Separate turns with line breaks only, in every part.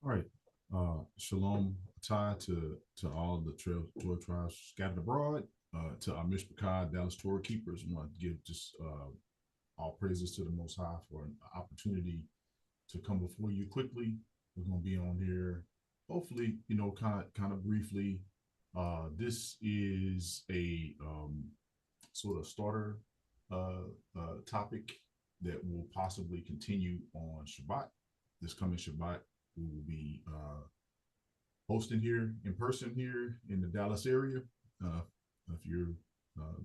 All right. Shalom Ty to all the trail Torah tribes scattered abroad. To our Mishpachah Dallas Torah keepers, I want to give just all praises to the Most High for an opportunity to come before you quickly. We're going to be on here, hopefully, kind of briefly. This is a sort of starter topic that will possibly continue on Shabbat. This coming Shabbat, we will be hosting here in person here in the Dallas area. Uh, if you're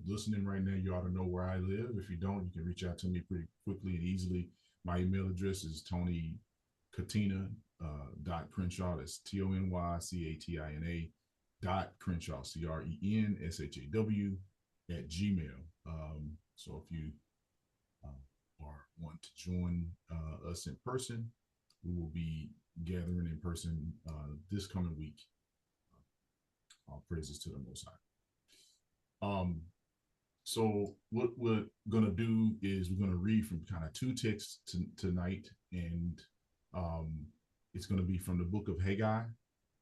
listening right now, you ought to know where I live. If you don't, you can reach out to me pretty quickly and easily. My email address is Tony Katina dot Crenshaw. That's TonyCatina dot Crenshaw, CRENSHAW at Gmail. So if you or want to join us in person, we will be gathering in person this coming week. All praises to the Most High. So what we're gonna do is we're gonna read from kind of two texts tonight, and um, it's gonna be from the book of Haggai,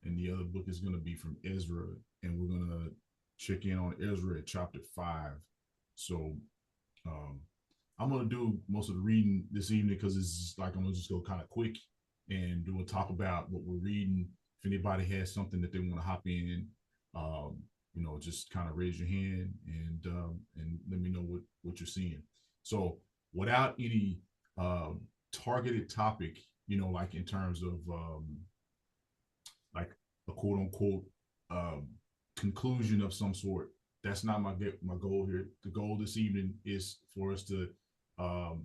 and the other book is gonna be from Ezra, and we're gonna check in on Ezra at chapter 5. So um, I'm gonna do most of the reading this evening because it's just like I'm gonna just go kind of quick and do a talk about what we're reading. If anybody has something that they want to hop in, um, just kind of raise your hand and let me know what you're seeing. So without any targeted topic, like in terms of like a quote unquote um, conclusion of some sort. That's not my goal here. The goal this evening is for us to.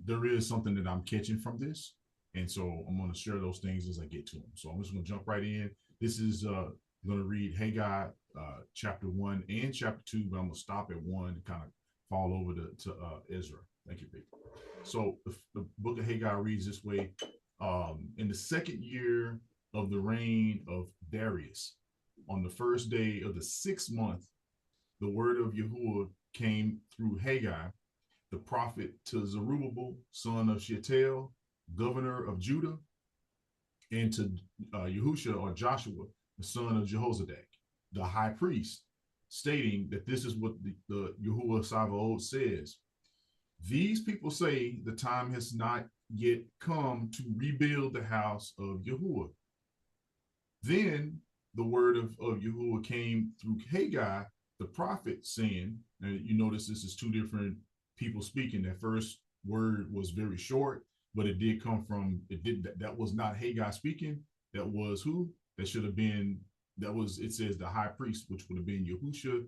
There is something that I'm catching from this, and so I'm going to share those things as I get to them. So I'm just going to jump right in. This is going to read Haggai chapter 1 and chapter 2, but I'm going to stop at 1 and kind of fall over to Ezra. Thank you, Pete. So the book of Haggai reads this way: in the second year of the reign of Darius, on the first day of the 6th month, the word of Yahuwah came through Haggai, the prophet, to Zerubbabel, son of Shealtiel, governor of Judah, and to Yahusha or Joshua, the son of Jehozadak, the high priest, stating that this is what the Yahuwah Sabaoth says. These people say the time has not yet come to rebuild the house of Yahuwah. Then the word of Yahuwah came through Haggai, the prophet, saying, and you notice this is two different people speaking. That first word was very short, but that was not Haggai speaking. That was who? That should have been, it says the high priest, which would have been Yahusha,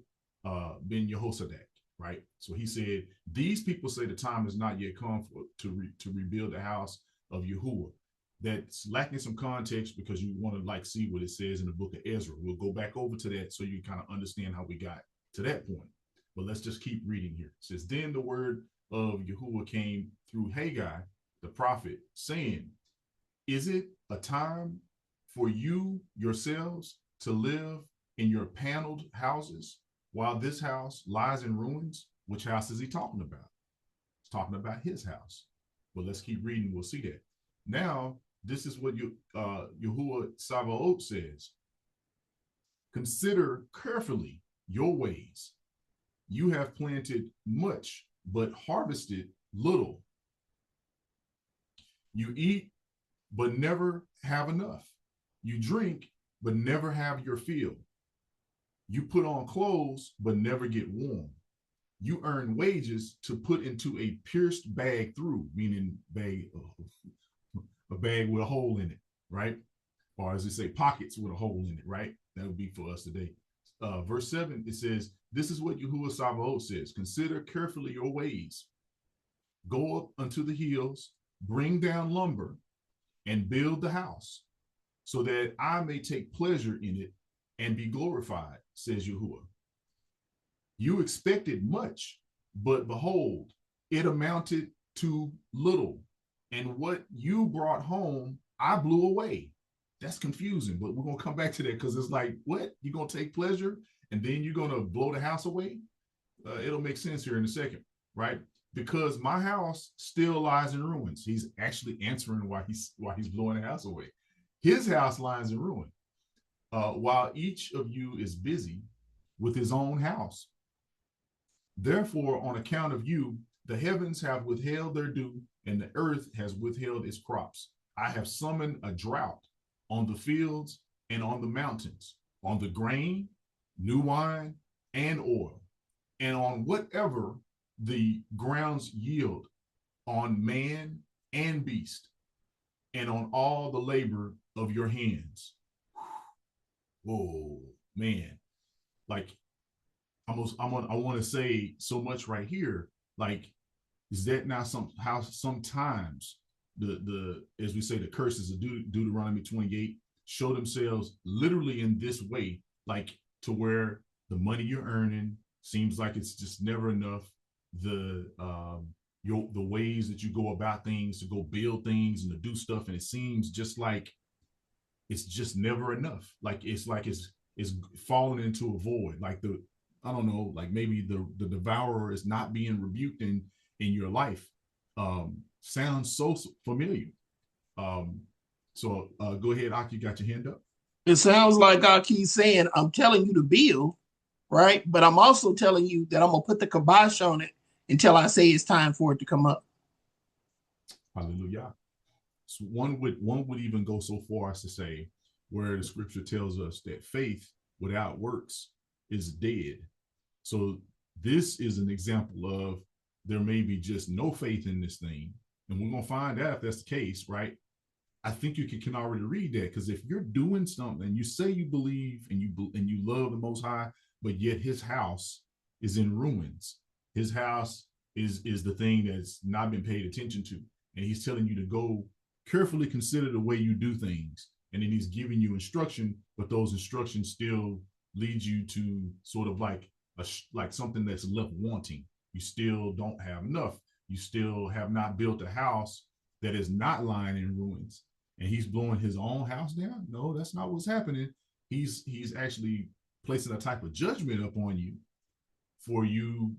ben Jehozadak, right? So he said, these people say the time has not yet come to rebuild the house of Yahuwah. That's lacking some context because you want to see what it says in the book of Ezra. We'll go back over to that so you kind of understand how we got to that point. But let's just keep reading here. It says, then the word of Yahuwah came through Haggai, the prophet, saying, is it a time for you yourselves to live in your paneled houses while this house lies in ruins? Which house is he talking about? He's talking about his house. But let's keep reading. We'll see that. Now, this is what Yahuwah Sabaoth says. Consider carefully your ways. You have planted much, but harvested little. You eat, but never have enough. You drink, but never have your fill. You put on clothes, but never get warm. You earn wages to put into a pierced bag through, meaning a bag with a hole in it, right? Or as they say, pockets with a hole in it, right? That would be for us today. Verse 7, it says, this is what Yahuwah Sabaoth says. Consider carefully your ways. Go up unto the hills, bring down lumber, and build the house, so that I may take pleasure in it and be glorified, says Yahuwah. You expected much, but behold, it amounted to little. And what you brought home, I blew away. That's confusing, but we're going to come back to that because it's like, what? You're going to take pleasure and then you're going to blow the house away? It'll make sense here in a second, right? Because my house still lies in ruins. He's actually answering why he's blowing the house away. His house lies in ruin, while each of you is busy with his own house. Therefore, on account of you, the heavens have withheld their dew, and the earth has withheld its crops. I have summoned a drought on the fields and on the mountains, on the grain, new wine, and oil, and on whatever the grounds yield, on man and beast, and on all the labor of your hands. Whoa, man. Like, I want to say so much right here. Like, is that now how sometimes the as we say, the curses of Deuteronomy 28 show themselves literally in this way, like to where the money you're earning seems like it's just never enough. The the ways that you go about things, to go build things and to do stuff, and it seems just like it's just never enough. Like it's falling into a void. Like I don't know, like maybe the devourer is not being rebuked in your life. Sounds so familiar. So go ahead, Aki, you got your hand up.
It sounds like Aki's saying, I'm telling you to build, right? But I'm also telling you that I'm going to put the kibosh on it until I say it's time for it to come up.
Hallelujah. So one would even go so far as to say, where the scripture tells us that faith without works is dead. So this is an example of there may be just no faith in this thing. And we're going to find out if that's the case, right? I think you can already read that, because if you're doing something and you say you believe and you love the Most High, but yet his house is in ruins, his house is the thing that's not been paid attention to, and he's telling you to go carefully consider the way you do things, and then he's giving you instruction, but those instructions still lead you to sort of like something that's left wanting. You still don't have enough. You still have not built a house that is not lying in ruins, and he's blowing his own house down. No, that's not what's happening. He's actually placing a type of judgment upon you for you,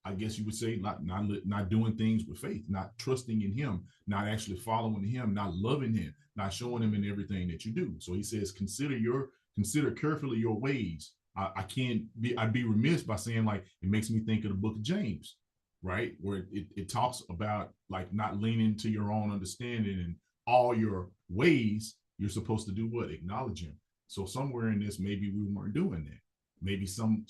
I guess you would say, not doing things with faith, not trusting in him, not actually following him, not loving him, not showing him in everything that you do. So he says, consider carefully your ways. I'd be remiss by saying, like, it makes me think of the book of James, right? Where it talks about like not leaning to your own understanding, and all your ways, you're supposed to do what? Acknowledge him. So somewhere in this, maybe we weren't doing that. Maybe some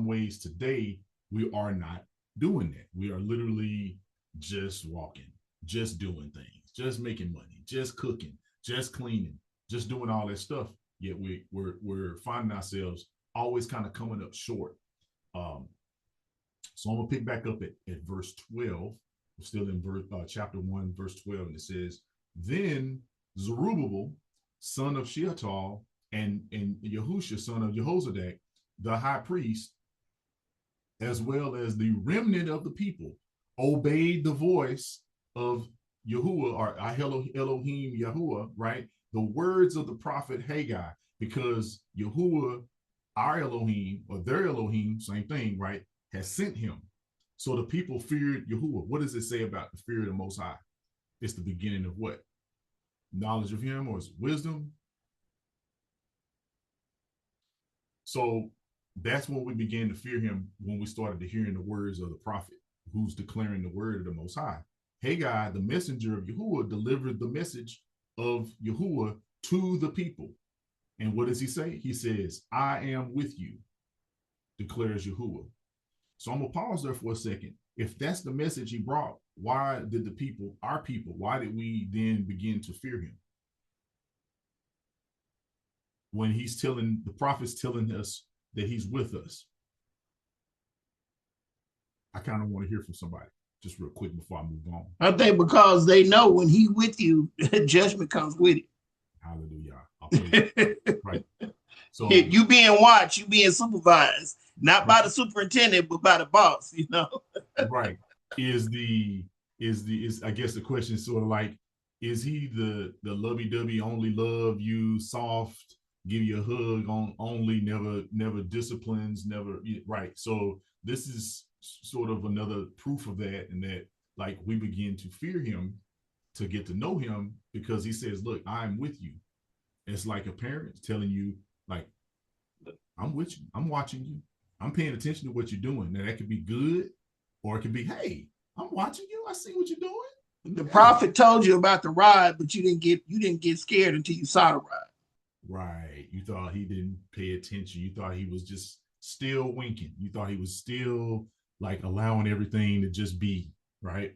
ways today we are not doing that. We are literally just walking, just doing things, just making money, just cooking, just cleaning, just doing all that stuff. Yet we're finding ourselves always kind of coming up short. So I'm gonna pick back up at verse 12. We're still in chapter 1, verse 12, and it says, "Then Zerubbabel, son of Shealtiel, and Yahusha, son of Jehozadak, the high priest, as well as the remnant of the people, obeyed the voice of Yahuwah, or Elohim Yahuwah, right? The words of the prophet Haggai, because Yahuwah, our Elohim, or their Elohim, same thing, right, has sent him. So the people feared Yahuwah. What does it say about the fear of the Most High? It's the beginning of what? Knowledge of him, or is it wisdom? So that's when we began to fear him, when we started to hearing the words of the prophet who's declaring the word of the Most High. Haggai, the messenger of Yahuwah, delivered the message of Yahuwah to the people. And what does he say? He says, I am with you, declares Yahuwah. So I'm going to pause there for a second. If that's the message he brought, why did the people, our people, why did we then begin to fear him? When he's telling, the prophet's telling us that he's with us. I kind of want to hear from somebody just real quick before I move on.
I think because they know when he with you, judgment comes with it.
Hallelujah. I'll play right.
So you being watched, you being supervised, not by the superintendent, but by the boss, you know.
Right. Is I guess the question is sort of like, is he the lovey-dovey, only love you, soft, give you a hug on only, never disciplines, never, right? So this is sort of another proof of that, and that like we begin to fear him, to get to know him, because he says, look, I'm with you. It's like a parent telling you, like, I'm with you, I'm watching you, I'm paying attention to what you're doing. Now that could be good, or it could be, hey, I'm watching you, I see what you're doing.
The
Hey,
prophet told you about the rod, but you didn't get scared until you saw the rod.
right. You thought he didn't pay attention. You thought he was just still winking. You thought he was still like allowing everything to just be, right.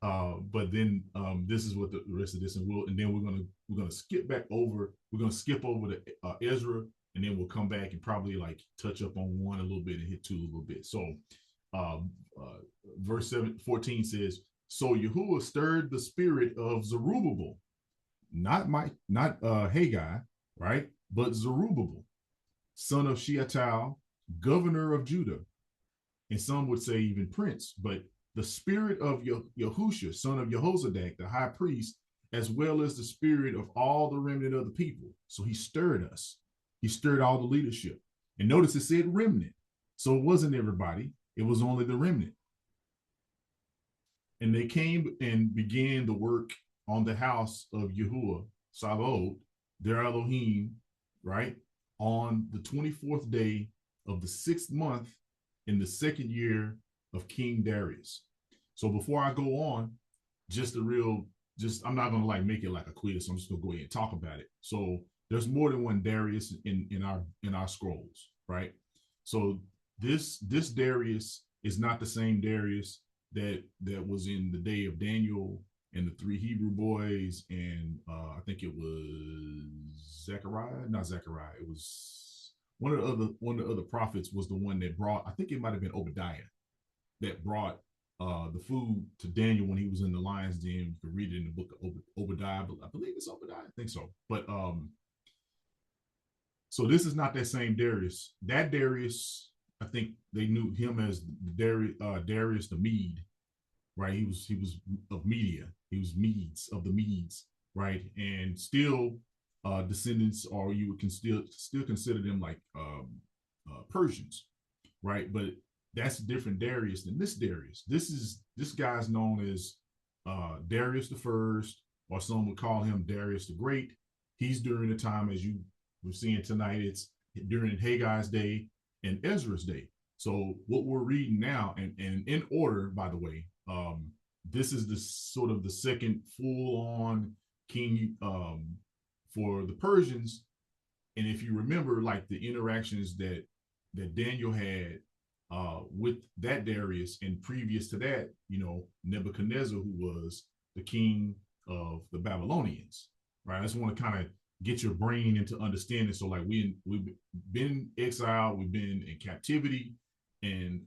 But then this is what the rest of this, and then we're gonna skip back over. We're gonna skip over to Ezra, and then we'll come back and probably like touch up on one a little bit and hit two a little bit. So, um, verse 14 says, "So Yahuwah stirred the spirit of Zerubbabel, not Haggai, right, but Zerubbabel, son of Shealtiel, governor of Judah, and some would say even prince, but the spirit of Yahusha, son of Jehozadak, the high priest, as well as the spirit of all the remnant of the people." So he stirred us. He stirred all the leadership. And notice it said remnant. So it wasn't everybody. It was only the remnant. And they came and began the work on the house of Yahuwah, Sabaoth, their Elohim, right, on the 24th day of the 6th month in the 2nd year of King Darius. So before I go on, I'm not gonna like make it like a quiz. So I'm just gonna go ahead and talk about it. So there's more than one Darius in our scrolls, right? So this Darius is not the same Darius that was in the day of Daniel and the 3 Hebrew boys, and I think it was Zechariah, not Zechariah. It was one of the other prophets was the one that brought. I think it might have been Obadiah that brought the food to Daniel when he was in the lion's den. You can read it in the book of Obadiah, but I believe it's Obadiah. I think so. But so this is not that same Darius. That Darius, I think they knew him as Darius the Mede, right? He was of Media. He was Medes of the Medes, right? And still descendants, or you would still consider them like Persians, right? But that's a different Darius than this Darius. This guy's known as Darius the First, or some would call him Darius the Great. He's during the time, as you were seeing tonight, it's during Haggai's day and Ezra's day. So what we're reading now, and in order, by the way, this is the sort of the second full-on king for the Persians. And if you remember, like the interactions that Daniel had with that Darius, and previous to that, Nebuchadnezzar, who was the king of the Babylonians, right? I just want to kind of get your brain into understanding. So like we've been exiled, we've been in captivity, and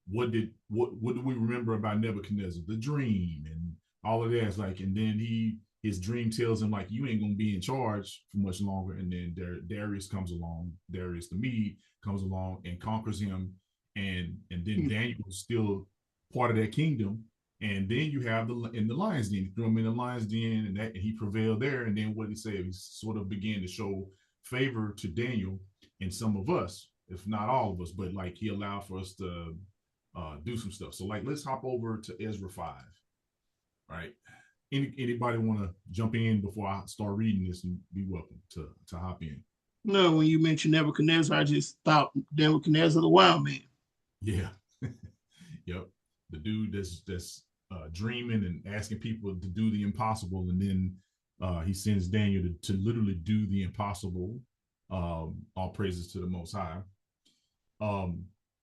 what do we remember about Nebuchadnezzar? The dream and all of that. It's like, and then his dream tells him like, you ain't gonna be in charge for much longer. And then Darius comes along, Darius the Mede comes along and conquers him, and then Daniel is still part of that kingdom. And then you have in the lion's den, threw him in the lion's den, and he prevailed there. And then what he said, he sort of began to show favor to Daniel and some of us, if not all of us, but like he allowed for us to do some stuff. So like, let's hop over to Ezra 5, right? Anybody want to jump in before I start reading this? And be welcome to hop in.
No, when you mentioned Nebuchadnezzar, I just thought Nebuchadnezzar the wild man.
Yeah. Yep. The dude that's dreaming and asking people to do the impossible, and then he sends Daniel to literally do the impossible. All praises to the Most High.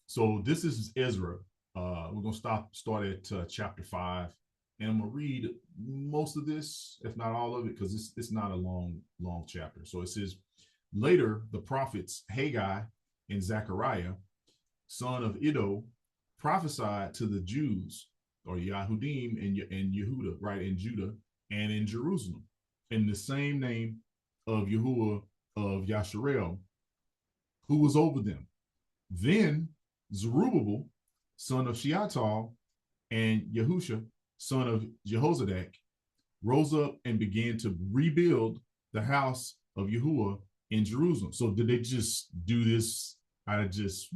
So this is Ezra. We're gonna start at chapter 5, and I'm gonna read most of this, if not all of it, because it's not a long chapter. So it says, later the prophets Haggai and Zechariah, son of Iddo, prophesied to the Jews, or Yahudim and Yehuda, right, in Judah and in Jerusalem, in the same name of Yahuwah of Yasharel, who was over them. Then Zerubbabel, son of Shealtiel, and Yahusha, son of Jehozadak, rose up and began to rebuild the house of Yahuwah in Jerusalem. So did they just do this out of just,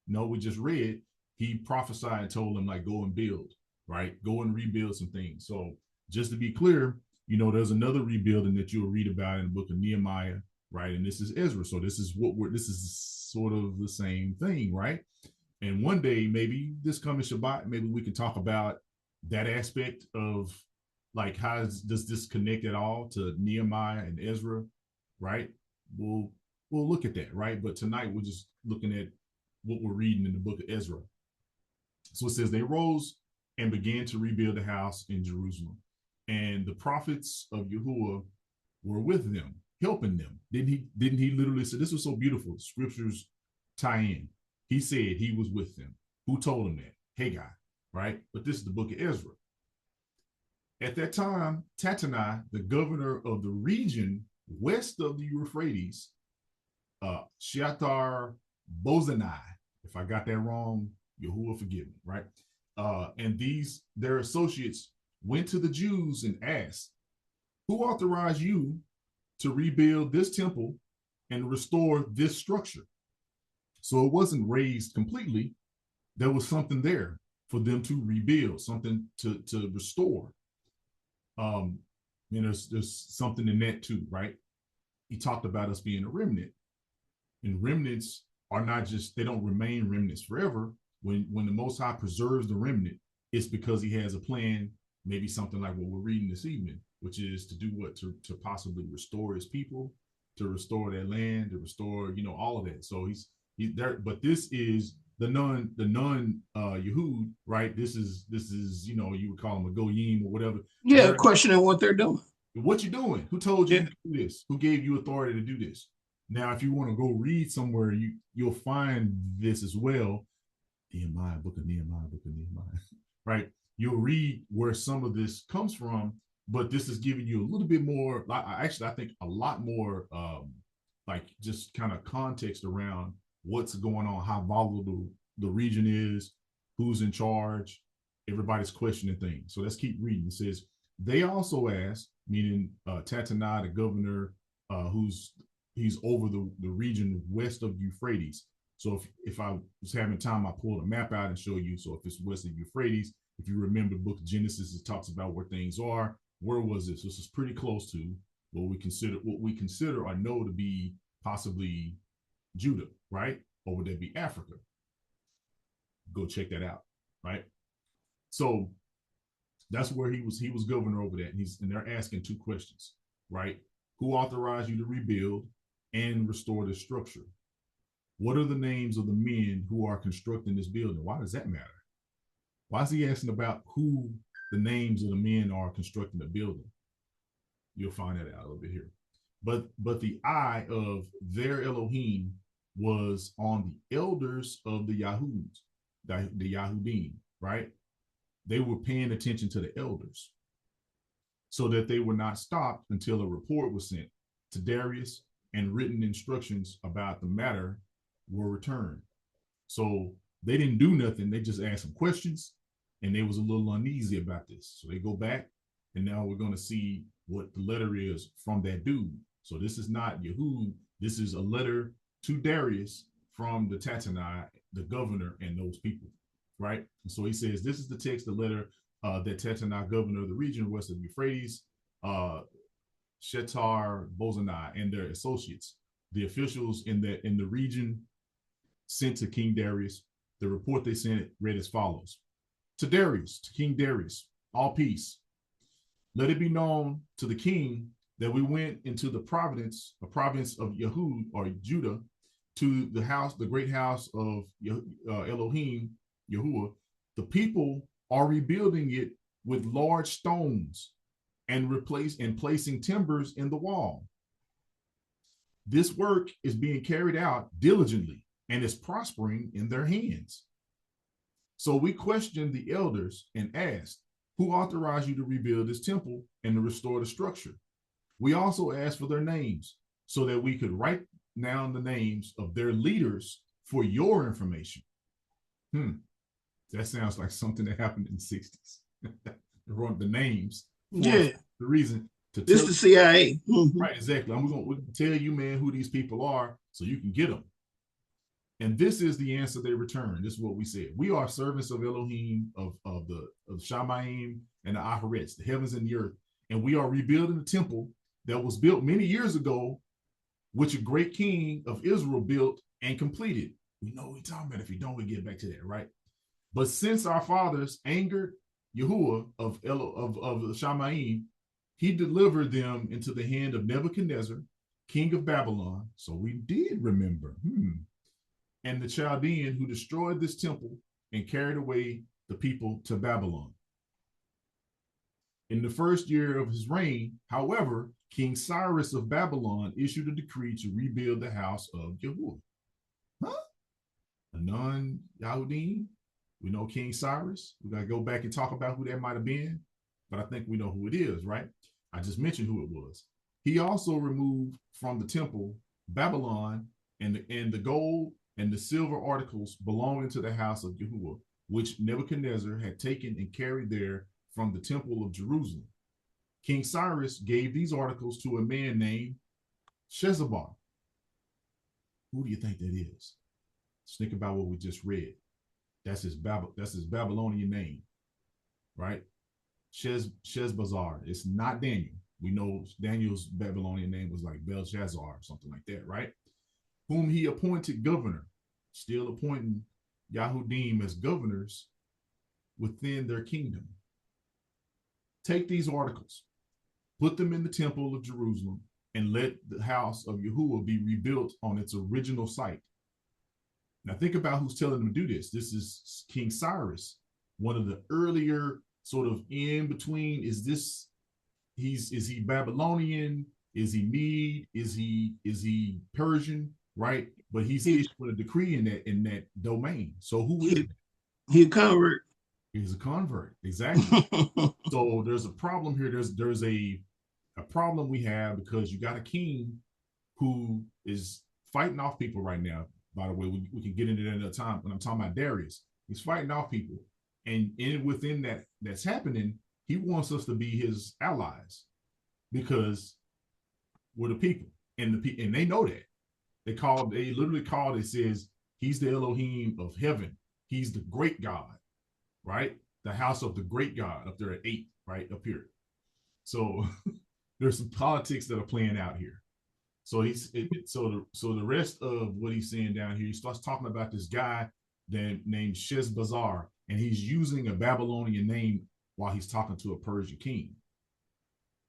no, we just read, he prophesied and told them like, go and build, right? Go and rebuild some things. So just to be clear, You know, there's another rebuilding that you'll read about in the book of Nehemiah, right? And this is Ezra. So this is sort of the same thing, right? And one day, maybe this coming Shabbat, maybe we can talk about that aspect of like does this connect at all to Nehemiah and Ezra, right? We'll we'll look at that, right? But tonight we're just looking at what we're reading in the book of Ezra. So it says they rose and began to rebuild the house in Jerusalem, and the prophets of Yahuwah were with them, helping them. Didn't he literally say this was so beautiful? Scriptures tie in. He said he was with them. Who told him that? Haggai, right? But this is the book of Ezra. At that time, Tatanai, the governor of the region west of the Euphrates, Sheatar Bozanai, if I got that wrong, Yahuwah forgive me, right? And their associates, went to the Jews and asked, who authorized you to rebuild this temple and restore this structure? So it wasn't raised completely. There was something there for them to rebuild, something to restore. There's something in that too, right? He talked about us being a remnant, and remnants are not just, they don't remain remnants forever. When the Most High preserves the remnant, it's because he has a plan, maybe something like what we're reading this evening, which is to do what? To possibly restore his people, to restore their land, to restore, all of that. So he's there, but this is the non Yehud, right? This is, you would call them a goyim or whatever.
Yeah, questioning what they're doing.
What you doing? Who told you to do this? Who gave you authority to do this? Now, if you want to go read somewhere, you'll find this as well. Book of Nehemiah, right? You'll read where some of this comes from, but this is giving you a little bit more. I think a lot more, like just kind of context around what's going on, how volatile the region is, who's in charge. Everybody's questioning things. So let's keep reading. It says, they also asked, meaning Tatanai, the governor, he's over the region west of Euphrates. So if I was having time, I pulled a map out and show you. So if it's west of Euphrates, if you remember the book of Genesis, it talks about where things are. Where was this? This is pretty close to what we consider or know to be possibly Judah, right? Or would that be Africa? Go check that out, right? So that's where he was governor over that. And they're asking two questions, right? Who authorized you to rebuild and restore the structure? What are the names of the men who are constructing this building? Why does that matter? Why is he asking about who the names of the men are constructing the building? You'll find that out a little bit here. But the eye of their Elohim was on the elders of the Yahuds, the Yahudim, right? They were paying attention to the elders so that they were not stopped until a report was sent to Darius and written instructions about the matter were returned. So they didn't do nothing. They just asked some questions, and they was a little uneasy about this. So they go back, and now we're going to see what the letter is from that dude. So this is not Yehud. This is a letter to Darius from the Tatanai, the governor, and those people, right? And so he says, this is the text, the letter that Tatanai, governor of the region west of Euphrates, Shetar Bozanai, and their associates, the officials in the region, sent to King Darius. The report they sent read as follows: to King Darius, all peace. Let it be known to the king that we went into the province of Yehud or Judah, to the great house of Elohim, Yahuwah. The people are rebuilding it with large stones and placing timbers in the wall. This work is being carried out diligently and is prospering in their hands. So we questioned the elders and asked, who authorized you to rebuild this temple and to restore the structure? We also asked for their names so that we could write down the names of their leaders for your information. That sounds like something that happened in the 60s. They wrote the names. The reason to tell.
This is the CIA.
Right, exactly. We're going to tell you, man, who these people are so you can get them. And this is the answer they returned. This is what we said. We are servants of Elohim, of the Shamayim and the Aharetz, the heavens and the earth. and we are rebuilding the temple that was built many years ago, which a great king of Israel built and completed. We know what we're talking about. If you don't, we get back to that, right? But since our fathers angered Yahuwah of Shamaim, he delivered them into the hand of Nebuchadnezzar, king of Babylon. So we did remember. And the Chaldean who destroyed this temple and carried away the people to Babylon. In the first year of his reign, however, King Cyrus of Babylon issued a decree to rebuild the house of Yahuwah. Huh? A non-Yahudim? We know King Cyrus. We got to go back and talk about who that might have been, but I think we know who it is, right? I just mentioned who it was. He also removed from the temple Babylon and the gold and the silver articles belonging to the house of Yahuwah, which Nebuchadnezzar had taken and carried there from the temple of Jerusalem. King Cyrus gave these articles to a man named Shezabah. Who do you think that is? Just think about what we just read. That's his Babylonian name, right? Shezbazzar. It's not Daniel. We know Daniel's Babylonian name was like Belshazzar or something like that, right? Whom he appointed governor, still appointing Yahudim as governors within their kingdom. Take these articles, put them in the temple of Jerusalem, and let the house of Yahuwah be rebuilt on its original site. Now think about who's telling them to do this. This is King Cyrus, one of the earlier sort of in between. Is he Babylonian? Is he Mede? Is he Persian? Right? But he's issuing a decree in that domain. So who is it?
He a convert.
He's a convert, exactly. So there's a problem here. There's a problem we have because you got a king who is fighting off people right now. By the way, we can get into that another time. When I'm talking about Darius, he's fighting off people, and within that's happening, he wants us to be his allies because we're the people, and they know that. They literally called. It says he's the Elohim of heaven. He's the great God, right? The house of the great God up there at 8, right up here. So there's some politics that are playing out here. So the rest of what he's saying down here, he starts talking about this guy named Shezbazzar, and he's using a Babylonian name while he's talking to a Persian king,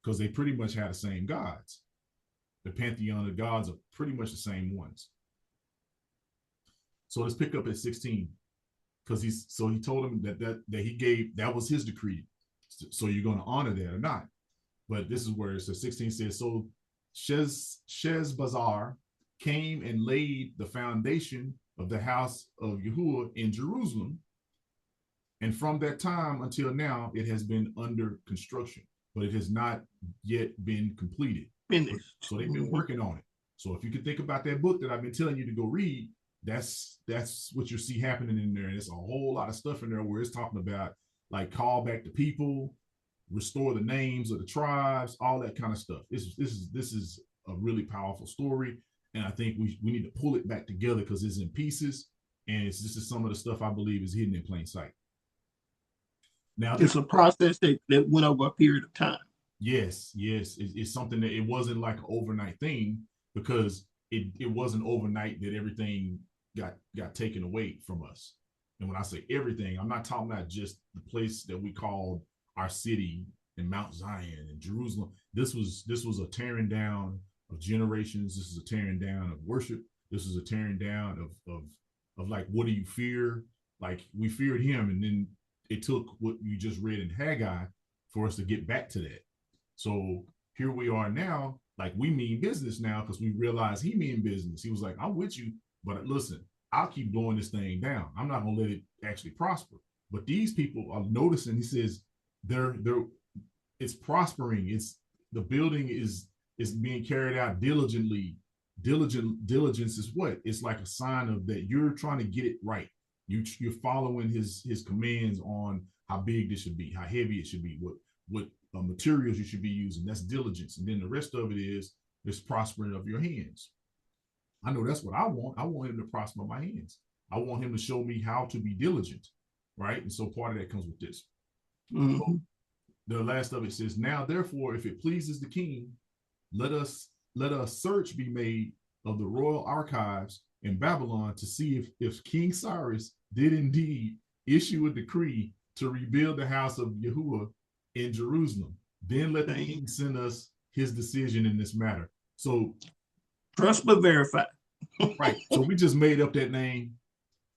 because they pretty much had the same gods. The pantheon of gods are pretty much the same ones. So let's pick up at 16, because he told him that was his decree. So you're going to honor that or not? But this is where it says 16 says, so Shezbazzar came and laid the foundation of the house of Yahuwah in Jerusalem, and from that time until now it has been under construction, but it has not yet been completed.
Finished.
So they've been working on it. So if you can think about that book that I've been telling you to go read, that's what you see happening in there. And it's a whole lot of stuff in there where it's talking about like call back the people, restore the names of the tribes, all that kind of stuff. This is a really powerful story, and I think we need to pull it back together because it's in pieces, and this is some of the stuff I believe is hidden in plain sight. Now
it's a process that went over a period of time.
Yes, it's something that it wasn't like an overnight thing, because it wasn't overnight that everything got taken away from us. And when I say everything, I'm not talking about just the place that we called our city in Mount Zion and Jerusalem. This was a tearing down of generations. This is a tearing down of worship. This is a tearing down of like, what do you fear? Like, we feared him, and then it took what you just read in Haggai for us to get back to that. So here we are now, like we mean business now because we realize he mean business. He was like, I'm with you, but listen, I'll keep blowing this thing down. I'm not gonna let it actually prosper. But these people are noticing, he says, it's prospering. It's the building is being carried out diligently. Diligence is what? It's like a sign of that you're trying to get it right. You're following his commands on how big this should be, how heavy it should be, what materials you should be using. That's diligence. And then the rest of it is this prospering of your hands. I know that's what I want. I want him to prosper my hands. I want him to show me how to be diligent, right? And so part of that comes with this.
Mm-hmm.
the last of it says, now therefore, if it pleases the king, let a search be made of the royal archives in Babylon to see if King Cyrus did indeed issue a decree to rebuild the house of Yahuwah in Jerusalem. Then let the king send us his decision in this matter. So
trust but verify.
Right. So we just made up that name.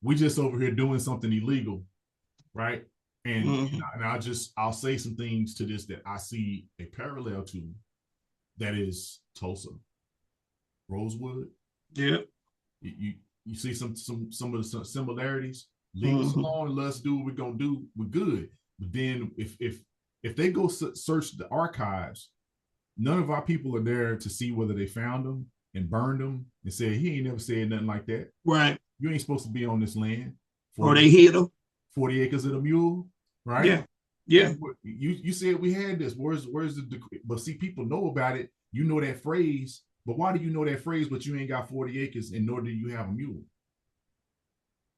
We just over here doing something illegal, right? And I'll say some things to this that I see a parallel to. That is Tulsa, Rosewood.
Yeah.
You see some of the similarities. Leave us alone and let's do what we're gonna do. We're good. But then if they go search the archives, none of our people are there to see whether they found them and burned them and said he ain't never said nothing like that.
Right.
You ain't supposed to be on this land.
Or they hit them.
40 acres of the mule, right?
Yeah. Yeah.
You said we had this. Where's the decree? But see, people know about it. You know that phrase, but why do you know that phrase, but you ain't got 40 acres and nor do you have a mule?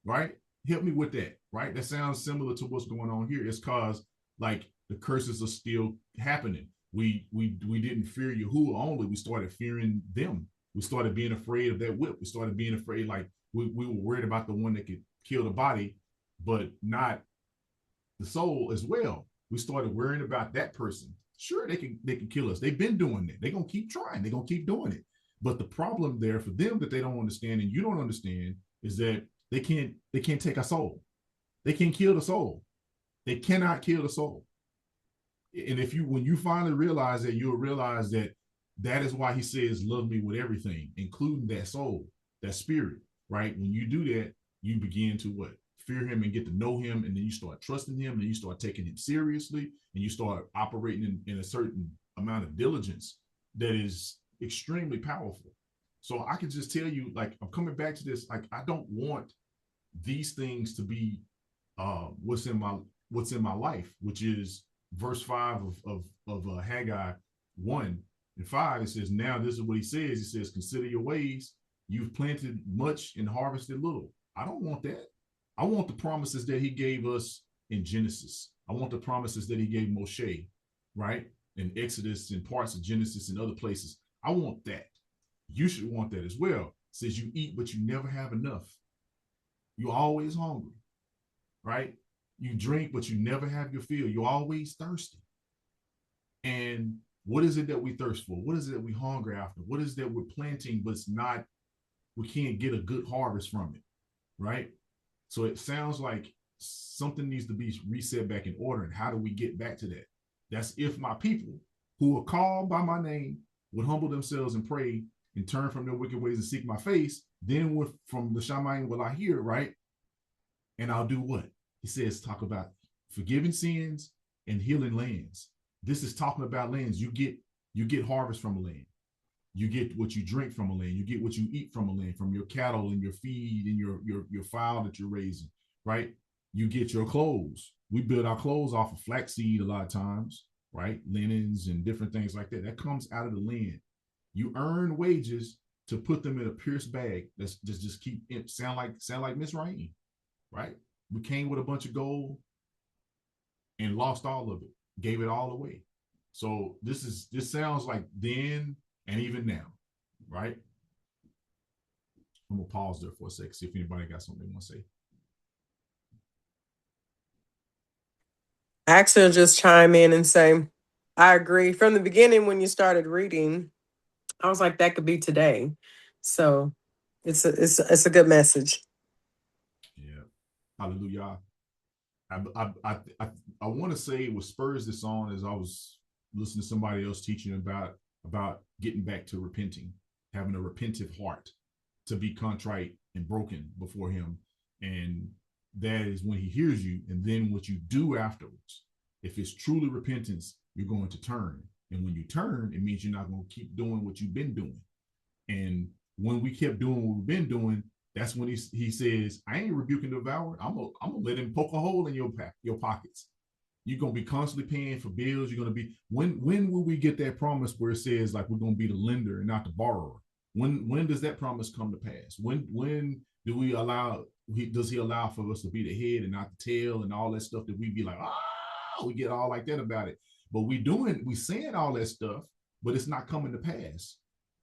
Right? Help me with that, right? That sounds similar to what's going on here. It's cause like the curses are still happening. We didn't fear Yahuwah only. We started fearing them. We started being afraid of that whip. We started being afraid, like we were worried about the one that could kill the body, but not the soul as well. We started worrying about that person. Sure, they can kill us. They've been doing it. They're gonna keep trying. They're gonna keep doing it. But the problem there for them that they don't understand and you don't understand is that they can't take a soul. They can't kill the soul. They cannot kill the soul. And when you finally realize that, you'll realize that is why he says, love me with everything, including that soul, that spirit, right? When you do that, you begin to what? Fear him and get to know him. And then you start trusting him and you start taking him seriously and you start operating in a certain amount of diligence that is extremely powerful. So I can just tell you, like, I'm coming back to this, like, I don't want these things to be what's in my life, which is verse 5 of Haggai 1:5. It says, now this is what he says. He says, consider your ways. You've planted much and harvested little. I don't want that. I want the promises that he gave us in Genesis. I want the promises that he gave Moshe, right? In Exodus and parts of Genesis and other places. I want that. You should want that as well. It says you eat, but you never have enough. You're always hungry, right? You drink, but you never have your fill. You're always thirsty. And what is it that we thirst for? What is it that we hunger after? What is it that we're planting, but we can't get a good harvest from it, right? So it sounds like something needs to be reset back in order. And how do we get back to that? That's if my people who are called by my name would humble themselves and pray and turn from their wicked ways and seek my face, then from the Shamayim will I hear, right? And I'll do what? He says, talk about forgiving sins and healing lands. This is talking about lands. You get harvest from a land. You get what you drink from a land. You get what you eat from a land, from your cattle and your feed and your fowl that you're raising, right? You get your clothes. We build our clothes off of flaxseed a lot of times, right? Linens and different things like that. That comes out of the land. You earn wages to put them in a pierced bag. That's just keep it sound like Miss Rain, right? We came with a bunch of gold and lost all of it, gave it all away. So this sounds like then and even now, right? I'm gonna pause there for a sec, see if anybody got something they want to say.
Actually, I'll just chime in and say, I agree. From the beginning, when you started reading, I was like, that could be today. So it's a good message.
Yeah, hallelujah. I want to say what spurs this on is I was listening to somebody else teaching about getting back to repenting, having a repentive heart, to be contrite and broken before him. And that is when he hears you. And then what you do afterwards, if it's truly repentance, you're going to turn. And when you turn, it means you're not going to keep doing what you've been doing. And when we kept doing what we've been doing, that's when he says, I ain't rebuking the devourer. I'm gonna let him poke a hole in your pockets. You're gonna be constantly paying for bills. You're gonna be when will we get that promise where it says like we're gonna be the lender and not the borrower? When does that promise come to pass? When do we does he allow for us to be the head and not the tail and all that stuff that we be like, we get all like that about it? But we saying all that stuff, but it's not coming to pass.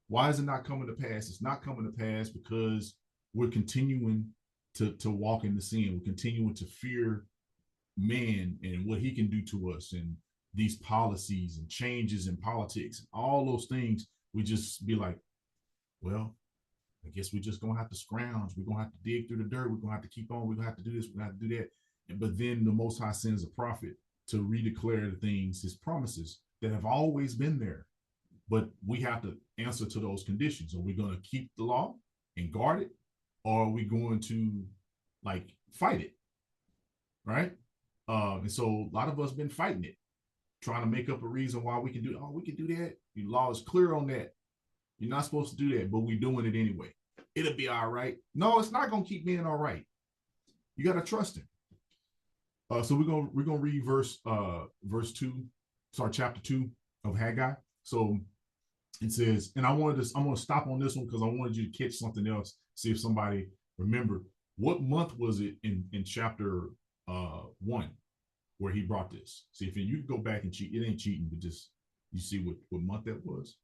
Why is it not coming to pass? It's not coming to pass because we're continuing to walk in the sin. We're continuing to fear man and what he can do to us, and these policies and changes in politics, and all those things. We just be like, well, I guess we're just gonna have to scrounge. We're gonna have to dig through the dirt. We're gonna have to keep on. We're gonna have to do this. We're gonna have to do that. But then the Most High sends a prophet to redeclare the things, his promises that have always been there. But we have to answer to those conditions. Are we going to keep the law and guard it? Or are we going to like fight it? Right? And so a lot of us been fighting it, trying to make up a reason why we can do, we can do that. The law is clear on that. You're not supposed to do that, but we're doing it anyway. It'll be all right. No, it's not going to keep being all right. You got to trust him. So we're gonna read chapter 2 of Haggai. So it says, and I'm gonna stop on this one because I wanted you to catch something else. See if somebody remember what month was it in chapter 1 where he brought this. See if you go back and cheat. It ain't cheating, but just you see what month that was.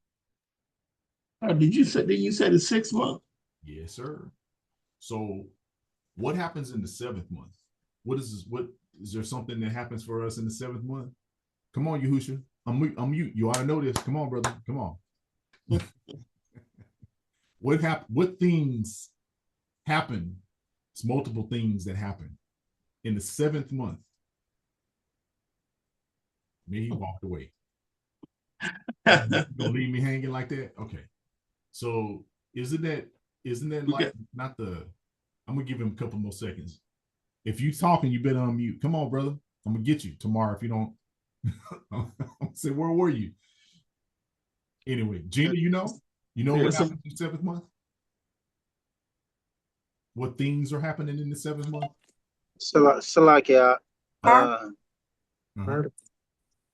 Did you say the 6th month?
Yes, sir. So what happens in the 7th month? What is this? What is there something that happens for us in the 7th month? Come on, Yahusha. I'm mute. You ought to know this. Come on, brother. Come on. What things happen? It's multiple things that happen in the 7th month. Maybe he walked away. Gonna leave me hanging like that? Okay. So isn't that like not the? I'm gonna give him a couple more seconds. If you talking, you better unmute. Come on, brother. I'm gonna get you tomorrow if you don't. I'm gonna say, where were you? Anyway, Gina, you know what happened in the 7th month? What things are happening in the 7th month?
Salakia,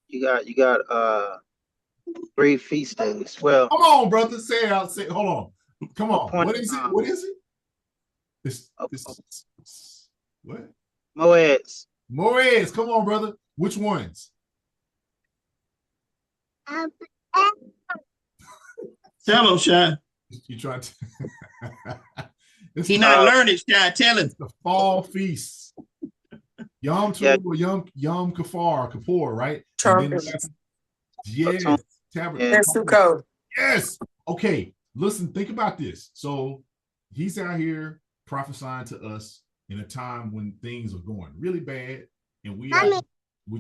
you got 3 feast days. Well,
come on, brother. Say it out. Say, hold on. Come on. What is it? What is it? This what? Moeds. Come on, brother. Which ones?
Tell him, Shy.
You trying to?
He not learning, Shy. Tell him.
The fall feast. Yom Tov, Yom Kippur, right? Yes.
Sukkot.
Yes. Okay. Listen, think about this. So he's out here prophesying to us in a time when things are going really bad, and we're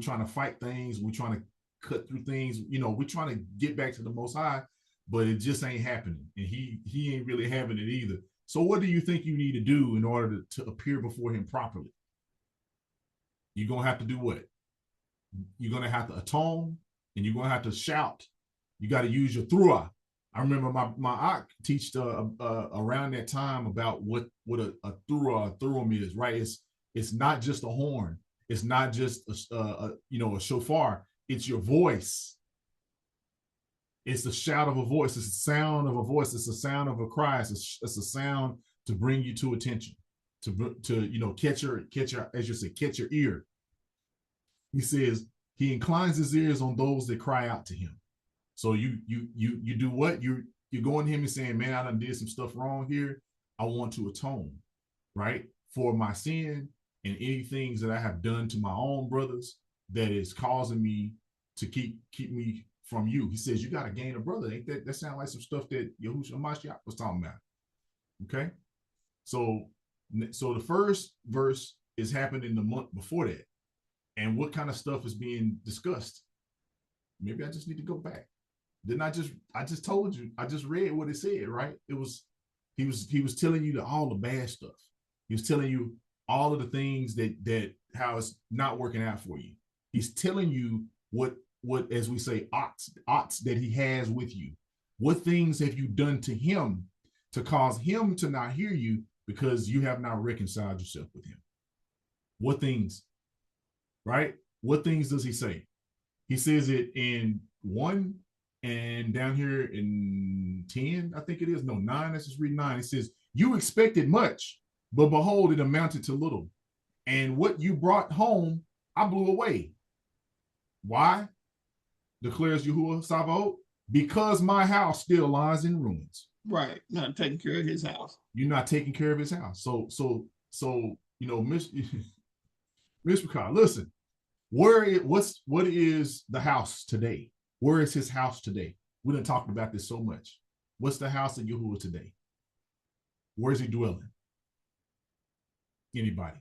trying to fight things. We're trying to cut through things. We're trying to get back to the Most High, but it just ain't happening, and he ain't really having it either. So what do you think you need to do in order to appear before him properly? You're gonna have to do what? You're gonna have to atone, and you're gonna have to shout. You got to use your thruah. I remember my aunt teached around that time about what a thurum is, right? It's not just a horn. It's not just a shofar. It's your voice. It's the shout of a voice. It's the sound of a voice. It's the sound of a cry. It's a sound to bring you to attention, to catch your as you say, catch your ear. He says he inclines his ears on those that cry out to him. So you do what? You're going to him and saying, man, I done did some stuff wrong here. I want to atone, right, for my sin and any things that I have done to my own brothers that is causing me to keep me from you. He says, you got to gain a brother. Ain't that sound like some stuff that Yahushua Mashiach was talking about? Okay. So the first verse is happening the month before that. And what kind of stuff is being discussed? Maybe I just need to go back. Didn't I just told you, I just read what it said, right? He was telling you all the bad stuff. He was telling you all of the things that how it's not working out for you. He's telling you what as we say, oughts that he has with you. What things have you done to him to cause him to not hear you because you have not reconciled yourself with him? What things, right? What things does he say? He says it in 1 and down here in 10, I think it is. No, 9. Let's just read 9. It says, you expected much, but behold, it amounted to little. And what you brought home, I blew away. Why? declares Yahuwah Sabaoth, because my house still lies in ruins.
Right. Not taking care of his house.
You're not taking care of his house. So Miss Mishpachah, listen, what is the house today? Where is his house today? We done talked about this so much. What's the house of Yahuwah today? Where's he dwelling? Anybody?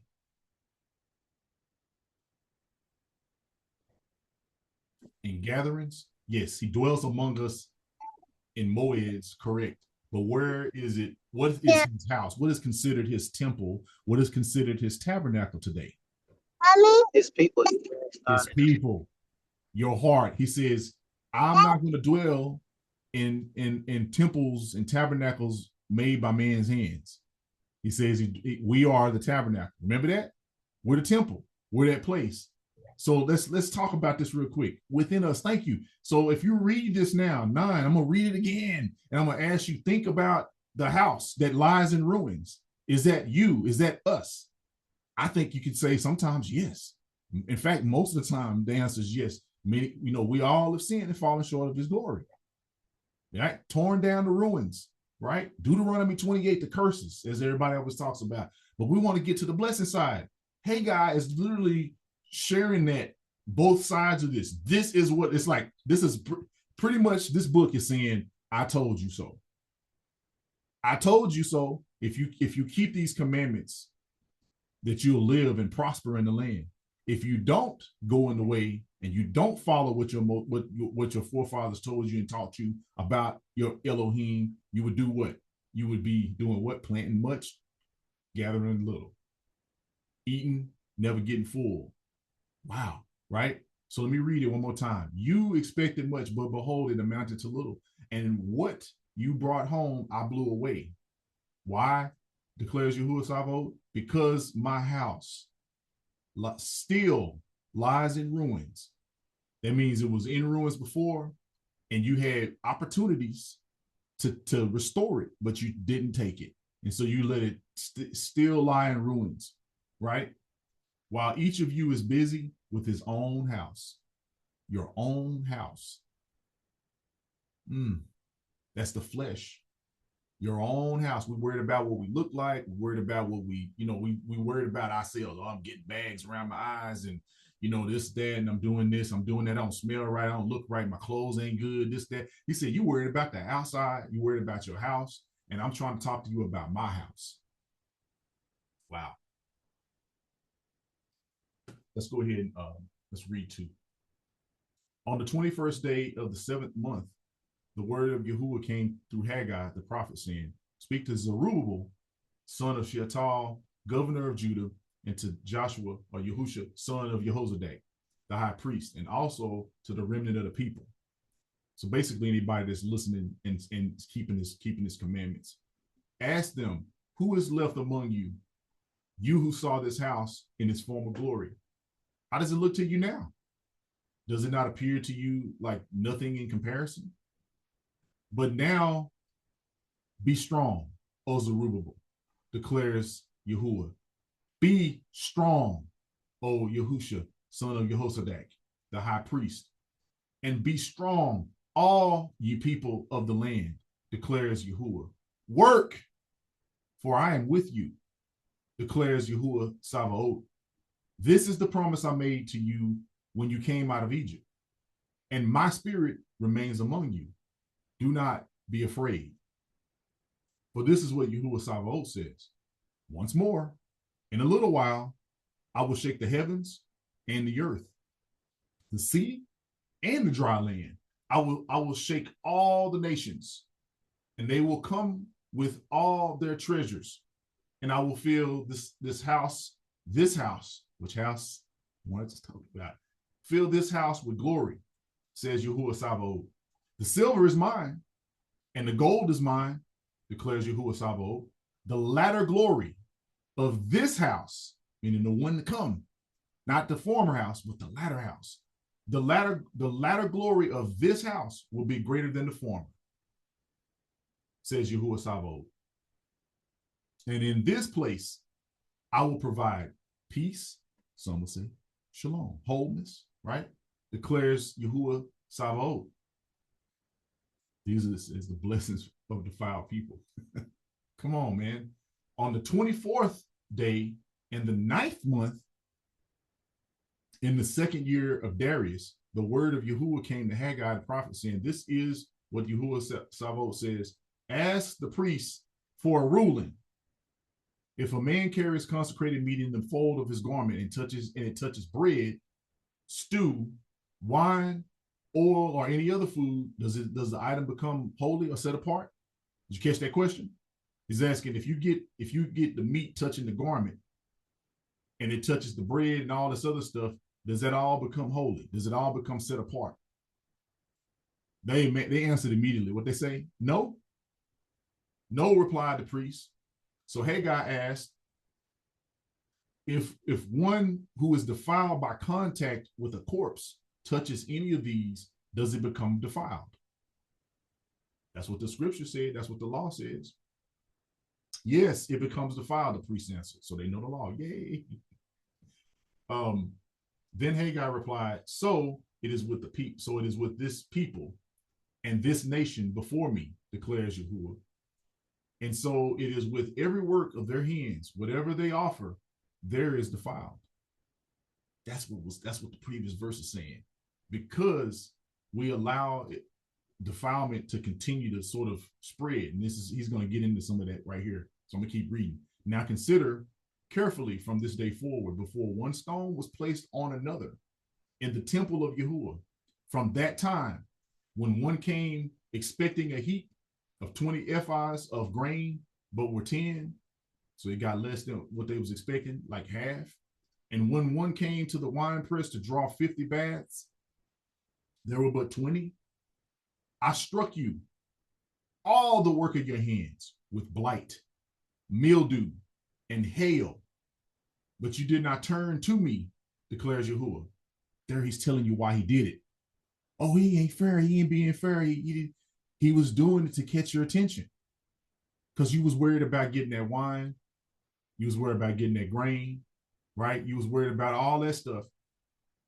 In gatherings? Yes, he dwells among us in moeds, correct. But where is it? What is his house? What is considered his temple? What is considered his tabernacle today?
His people.
His people, your heart. He says, I'm not going to dwell in temples and tabernacles made by man's hands. He says we are the tabernacle. Remember that? We're the temple. We're that place. So let's talk about this real quick. Within us, thank you. So if you read this now, 9, I'm gonna read it again, and I'm gonna ask you, think about the house that lies in ruins. Is that you? Is that us? I think you could say sometimes yes. In fact, most of the time, the answer is yes. Many, we all have sinned and fallen short of his glory. Right? Torn down the ruins, right? Deuteronomy 28, the curses, as everybody always talks about. But we want to get to the blessing side. Haggai is literally sharing that both sides of this. This is what it's like. This is pretty much, this book is saying, I told you so. I told you so. If you keep these commandments, that you'll live and prosper in the land. If you don't go in the way and you don't follow what your forefathers told you and taught you about your Elohim, you would do what? You would be doing what? Planting much, gathering little, eating, never getting full. Wow, right? So let me read it one more time. You expected much, but behold, it amounted to little. And what you brought home, I blew away. Why? Declares Yahuwah Sabaoth, because my house still lies in ruins. That means it was in ruins before, and you had opportunities to restore it, but you didn't take it. And so you let it still lie in ruins, right? While each of you is busy with his own house, your own house. That's the flesh. Your own house. We're worried about what we look like. We're worried about what we worried about ourselves. Oh, I'm getting bags around my eyes and, this, that, and I'm doing this, I'm doing that. I don't smell right. I don't look right. My clothes ain't good, this, that. He said, you worried about the outside. You worried about your house. And I'm trying to talk to you about my house. Wow. Let's go ahead and let's read 2. On the 21st day of the 7th month, the word of Yahuwah came through Haggai, the prophet, saying, speak to Zerubbabel, son of Shealtiel, governor of Judah, and to Joshua, or Yahusha, son of Jehozadak, the high priest, and also to the remnant of the people. So basically anybody that's listening and keeping his commandments. Ask them, who is left among you, you who saw this house in its former glory? How does it look to you now? Does it not appear to you like nothing in comparison? But now be strong, O Zerubbabel, declares Yahuwah. Be strong, O Yahusha, son of Jehozadak, the high priest. And be strong, all ye people of the land, declares Yahuwah. Work, for I am with you, declares Yahuwah Sabaoth. This is the promise I made to you when you came out of Egypt, and my spirit remains among you. Do not be afraid. For this is what Yahuwah Sabaoth says. Once more, in a little while, I will shake the heavens and the earth, the sea and the dry land. I will shake all the nations, and they will come with all their treasures. And I will fill this house, which house I wanted to talk about. Fill this house with glory, says Yahuwah Sabaoth. The silver is mine, and the gold is mine, declares Yahuwah Sabaoth. The latter glory of this house, meaning the one to come, not the former house, but the latter house. The latter glory of this house will be greater than the former, says Yahuwah Sabaoth. And in this place, I will provide peace, some will say, shalom, wholeness, right? Declares Yahuwah Savo. These is the blessings of defiled people. Come on, man. On the 24th day in the 9th month, in the 2nd year of Darius, the word of Yahuwah came to Haggai the prophet, saying, this is what Yahuwah Savo says, ask the priest for a ruling. If a man carries consecrated meat in the fold of his garment and it touches bread, stew, wine, oil, or any other food, does the item become holy or set apart? Did you catch that question? He's asking if you get the meat touching the garment and it touches the bread and all this other stuff, does that all become holy? Does it all become set apart? They answered immediately. What they say? No. No, replied the priest. So Haggai asked, if one who is defiled by contact with a corpse touches any of these, does it become defiled? That's what the scripture said. That's what the law says. Yes, it becomes defiled, the priest answered. So they know the law. Yay. Then Haggai replied, so it is with the people. So it is with this people and this nation before me, declares Yahuwah. And so it is with every work of their hands, whatever they offer, there is defiled. That's what the previous verse is saying. Because we allow defilement to continue to sort of spread. And he's going to get into some of that right here. So I'm going to keep reading. Now consider carefully from this day forward, before one stone was placed on another in the temple of Yahuwah. From that time, when one came expecting a heap of 20 ephahs of grain, but were 10, so it got less than what they was expecting, like half. And when one came to the wine press to draw 50 baths, there were but 20. I struck you, all the work of your hands, with blight, mildew, and hail, but you did not turn to me, declares Yahuwah. There he's telling you why he did it. Oh, he ain't fair. He ain't being fair. He was doing it to catch your attention because you was worried about getting that wine. You was worried about getting that grain, right? You was worried about all that stuff.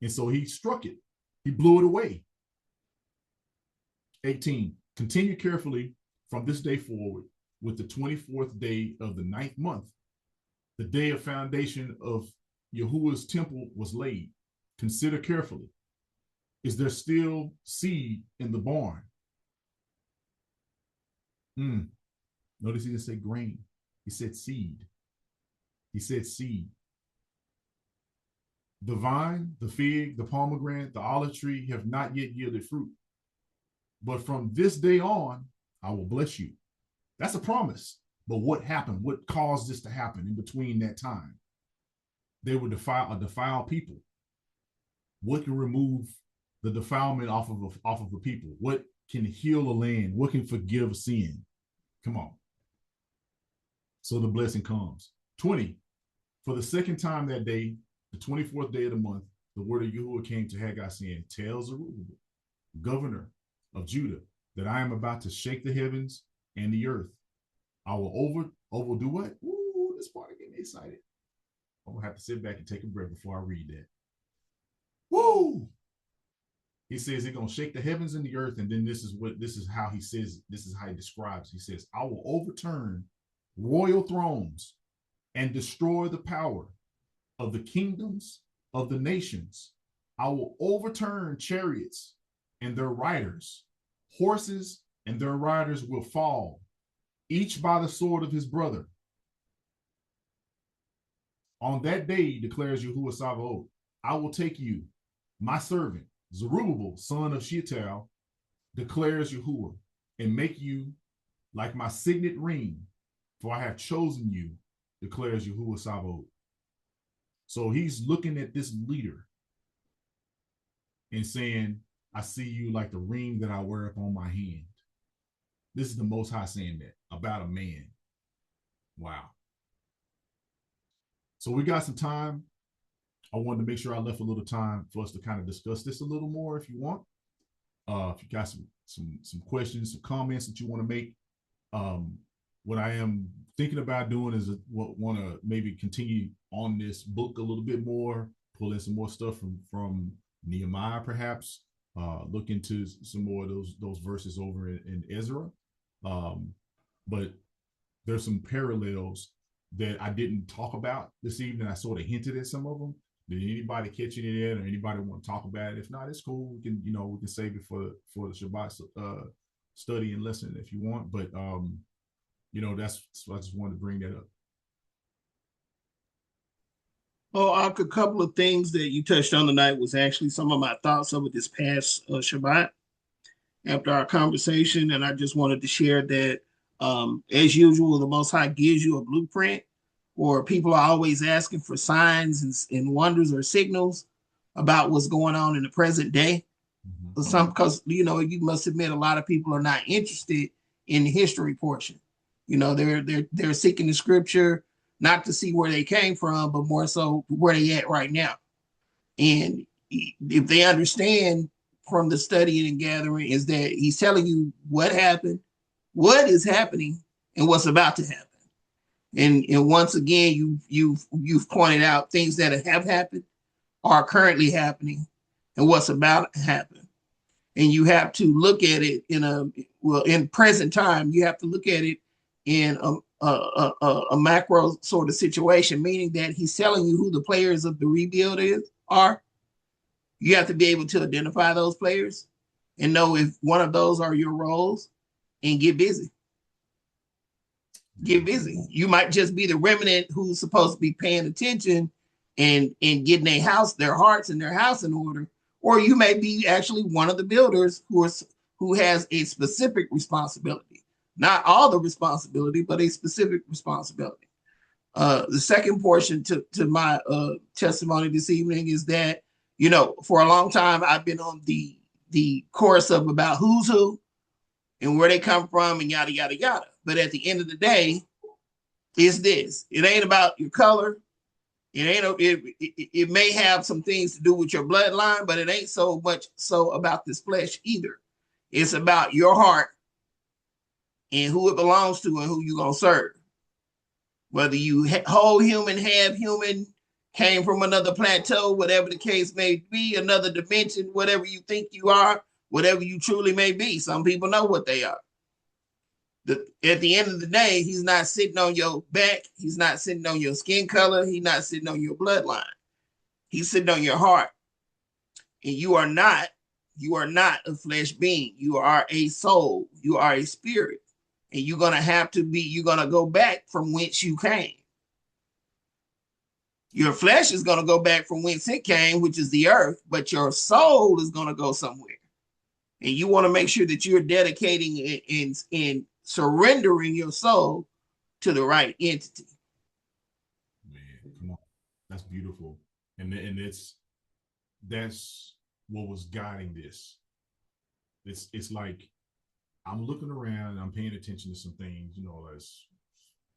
And so he struck it. He blew it away. 18, continue carefully from this day forward with the 24th day of the 9th month. The day of foundation of Yahuwah's temple was laid. Consider carefully. Is there still seed in the barn? Notice he didn't say grain. He said seed. He said seed. The vine, the fig, the pomegranate, the olive tree have not yet yielded fruit. But from this day on, I will bless you. That's a promise. But what happened? What caused this to happen in between that time? They were a defiled people. What can remove the defilement off of the people? What can heal a land? What can forgive sin? Come on. So the blessing comes. 20. For the second time that day, the 24th day of the month, the word of Yahuwah came to Haggai, saying, tell Zerubbabel, governor of Judah, that I am about to shake the heavens and the earth. I will overdo what? Ooh, this part getting me excited. I'm gonna have to sit back and take a breath before I read that. Woo! He says he's gonna shake the heavens and the earth, and then this is how he says, this is how he describes. He says, I will overturn royal thrones and destroy the power of the kingdoms of the nations. I will overturn chariots and their riders. Horses and their riders will fall, each by the sword of his brother. On that day, declares Yahuwah Sabaoth, I will take you, my servant, Zerubbabel, son of Shealtiel, declares Yahuwah, and make you like my signet ring, for I have chosen you, declares Yahuwah Sabaoth. So he's looking at this leader and saying, I see you like the ring that I wear upon my hand. This is the Most High saying that about a man. Wow. So we got some time. I wanted to make sure I left a little time for us to kind of discuss this a little more if you want. If you got some questions, some comments that you want to make. What I am thinking about doing is want to maybe continue on this book a little bit more, pull in some more stuff from Nehemiah perhaps, look into some more of those verses over in Ezra. But there's some parallels that I didn't talk about this evening. I sort of hinted at some of them. Did anybody catch any of that, or anybody want to talk about it? If not, it's cool. We can save it for the Shabbat study and lesson if you want. But that's so I just wanted to bring that up.
Oh, a couple of things that you touched on tonight was actually some of my thoughts over this past Shabbat after our conversation, and I just wanted to share that, as usual, the Most High gives you a blueprint, or people are always asking for signs and wonders or signals about what's going on in the present day.
Mm-hmm.
Because you must admit a lot of people are not interested in the history portion. They're seeking the scripture not to see where they came from, but more so where they at right now. And if they understand from the studying and gathering is that he's telling you what happened, what is happening, and what's about to happen. And once again, you've pointed out things that have happened, are currently happening, and what's about to happen. And you have to look at it in present time. You have to look at it in a macro sort of situation, meaning that he's telling you who the players of the rebuild are. You have to be able to identify those players and know if one of those are your roles, and get busy. Get busy. You might just be the remnant who's supposed to be paying attention and getting their hearts and their house in order, or you may be actually one of the builders who has a specific responsibility, not all the responsibility, but a specific responsibility. The second portion to my testimony this evening is that, for a long time I've been on the course of about who's who and where they come from and yada yada yada. But at the end of the day, it's this. It ain't about your color. It may have some things to do with your bloodline, but it ain't so much so about this flesh either. It's about your heart and who it belongs to and who you're gonna serve. Whether you whole human, half human, came from another plateau, whatever the case may be, another dimension, whatever you think you are, whatever you truly may be. Some people know what they are. At the end of the day, he's not sitting on your back. He's not sitting on your skin color. He's not sitting on your bloodline. He's sitting on your heart. And you are not a flesh being. You are a soul. You are a spirit. And you're going to go back from whence you came. Your flesh is going to go back from whence it came, which is the earth, but your soul is going to go somewhere. And you want to make sure that you're dedicating and surrendering your soul to the right entity.
Man, come on. That's beautiful. And that's what was guiding this. It's like I'm looking around and I'm paying attention to some things, as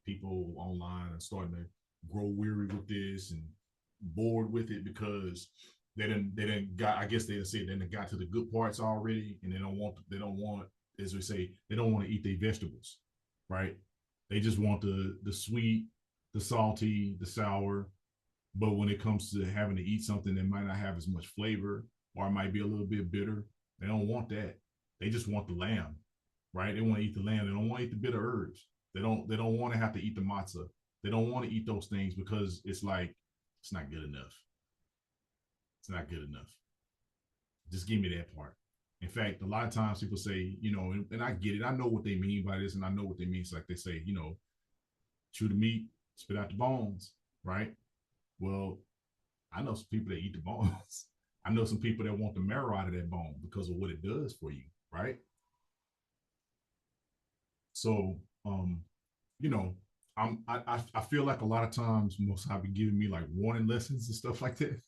people online are starting to grow weary with this and bored with it because they didn't got, I guess they said they got to the good parts already, and they don't want, as we say, they don't want to eat their vegetables, right? They just want the sweet, the salty, the sour. But when it comes to having to eat something that might not have as much flavor, or it might be a little bit bitter, they don't want that. They just want the lamb, right? They want to eat the lamb. They don't want to eat the bitter herbs. They don't want to have to eat the matzah. They don't want to eat those things because it's like, it's not good enough. It's not good enough. Just give me that part. In fact, a lot of times people say, and I get it. I know what they mean by this, and I know what they mean. It's like they say, chew the meat, spit out the bones, right? Well, I know some people that eat the bones. I know some people that want the marrow out of that bone because of what it does for you, right? So, I feel like a lot of times Most High be giving me like warning lessons and stuff like that.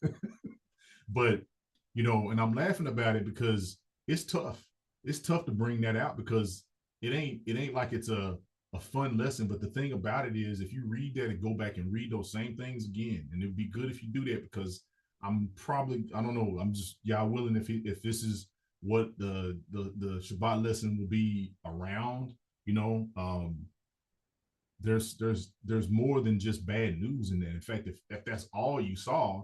But, and I'm laughing about it because it's tough. It's tough to bring that out because it ain't like it's a fun lesson. But the thing about it is, if you read that and go back and read those same things again, and it'd be good if you do that, because I don't know, I'm just, y'all willing if this is what the Shabbat lesson will be around, there's more than just bad news in there. In fact, if that's all you saw,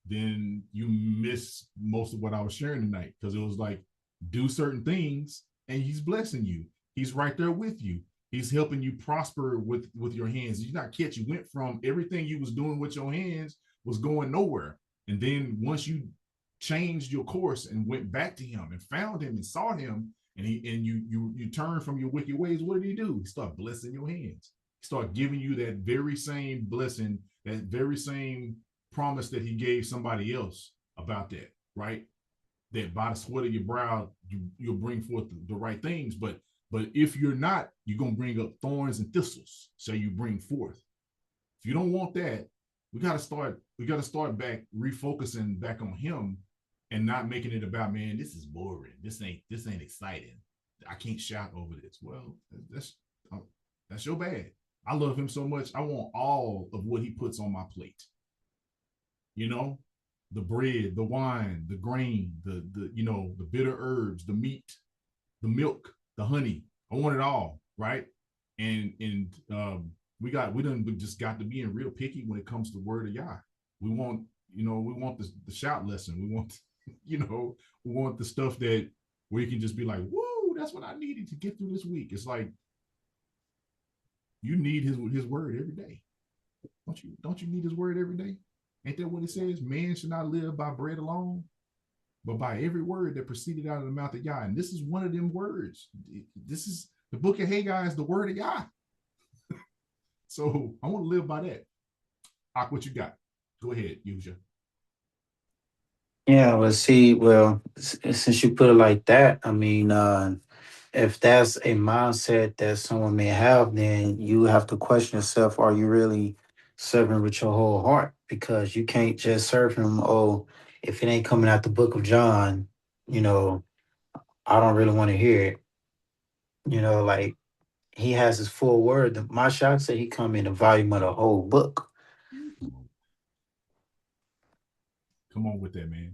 then you miss most of what I was sharing tonight, because it was like, do certain things and he's blessing you. He's right there with you. He's helping you prosper with your hands. You're not catch. You went from everything you was doing with your hands was going nowhere. And then once you changed your course and went back to him and found him and saw him, and you turn from your wicked ways, what did he do? He started blessing your hands. He started giving you that very same blessing, that very same promise that he gave somebody else about that, right? That by the sweat of your brow, you'll bring forth the right things. But if you're not, you're going to bring up thorns and thistles. So you bring forth. If you don't want that, we got to start back refocusing back on him, and not making it about, man, this is boring. This ain't exciting. I can't shout over this. Well, that's your bad. I love him so much. I want all of what he puts on my plate. You know, the bread, the wine, the grain, the bitter herbs, the meat, the milk, the honey. I want it all, right? And we just got to being real picky when it comes to word of Yah. We want the shout lesson. We want, we want the stuff that where you can just be like, whoa, that's what I needed to get through this week. It's like, you need his word every day. Don't you need his word every day? Ain't that what it says? Man should not live by bread alone, but by every word that proceeded out of the mouth of Yah. And this is one of them words. This is the book of Haggai, is the word of Yah. So I want to live by that. Ak, what you got? Go ahead, Yusha.
Yeah, since you put it like that, I mean, if that's a mindset that someone may have, then you have to question yourself, are you really serving with your whole heart? Because you can't just serve him, oh, if it ain't coming out the book of John, you know, I don't really want to hear it. Like he has his full word. The Mashiach said he come in the volume of the whole book.
Come on with that, man.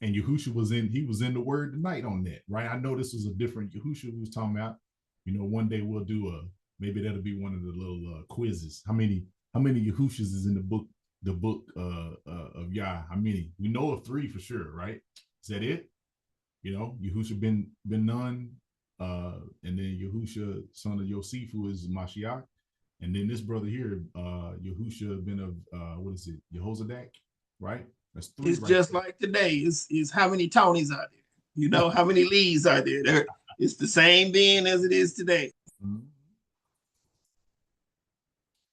And Yahusha was in the word tonight on that, right? I know this was a different Yahusha we was talking about. One day we'll do maybe that'll be one of the little quizzes. How many Yahushas is in the book of Yah? How many? We know of 3 for sure, right? Is that it? Yahusha ben Nun, and then Yahusha, son of Yosef, who is Mashiach, and then this brother here, Yahusha ben of what is it? Yehozadak, right? That's 3.
It's right just there. Like today. Is how many Tonys are there? How many Lees are there? It's the same then as it is today.
Mm-hmm.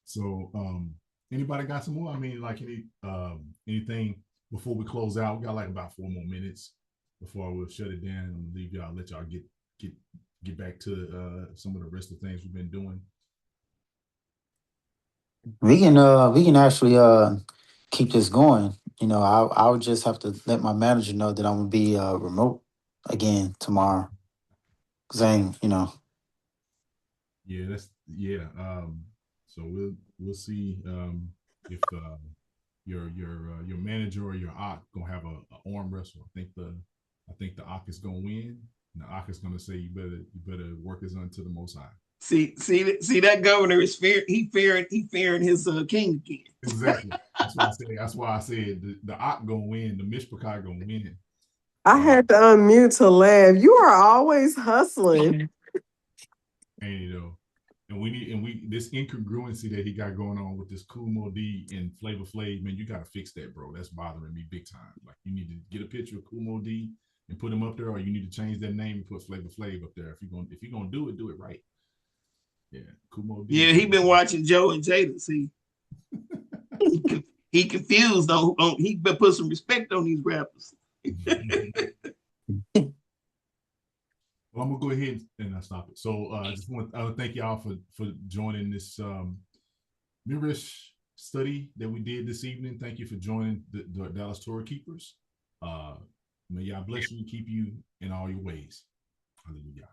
So, anybody got some more? I mean, like anything before we close out? We got like about 4 more minutes before we'll shut it down and leave y'all. Let y'all get back to some of the rest of the things we've been doing.
We can actually keep this going. I would just have to let my manager know that I'm gonna be remote again tomorrow. Cause
Yeah. So we'll see if your manager or your Ak gonna have a arm wrestle. I think the Ak is gonna win. And the Ak is gonna say you better work as unto the Most High.
See that governor is fearing his king again.
Exactly. That's why I said the Ak gonna win. The Mishpachai gonna win.
I had to unmute to laugh. You are always hustling.
And we this incongruency that he got going on with this Kumo D and Flavor Flav, man, you gotta fix that, bro. That's bothering me big time. Like, you need to get a picture of Kumo D and put him up there, or you need to change that name and put Flavor Flav up there. If you're gonna do it right. Yeah, Kumo D.
Yeah, he been watching Joe and Jada. See, he confused. He better put some respect on these rappers.
Well, I'm gonna go ahead and stop it. So I just want to thank y'all for joining this Midrash study that we did this evening. Thank you for joining the Dallas Torah Keepers. May Yah bless you and keep you in all your ways. Hallelujah.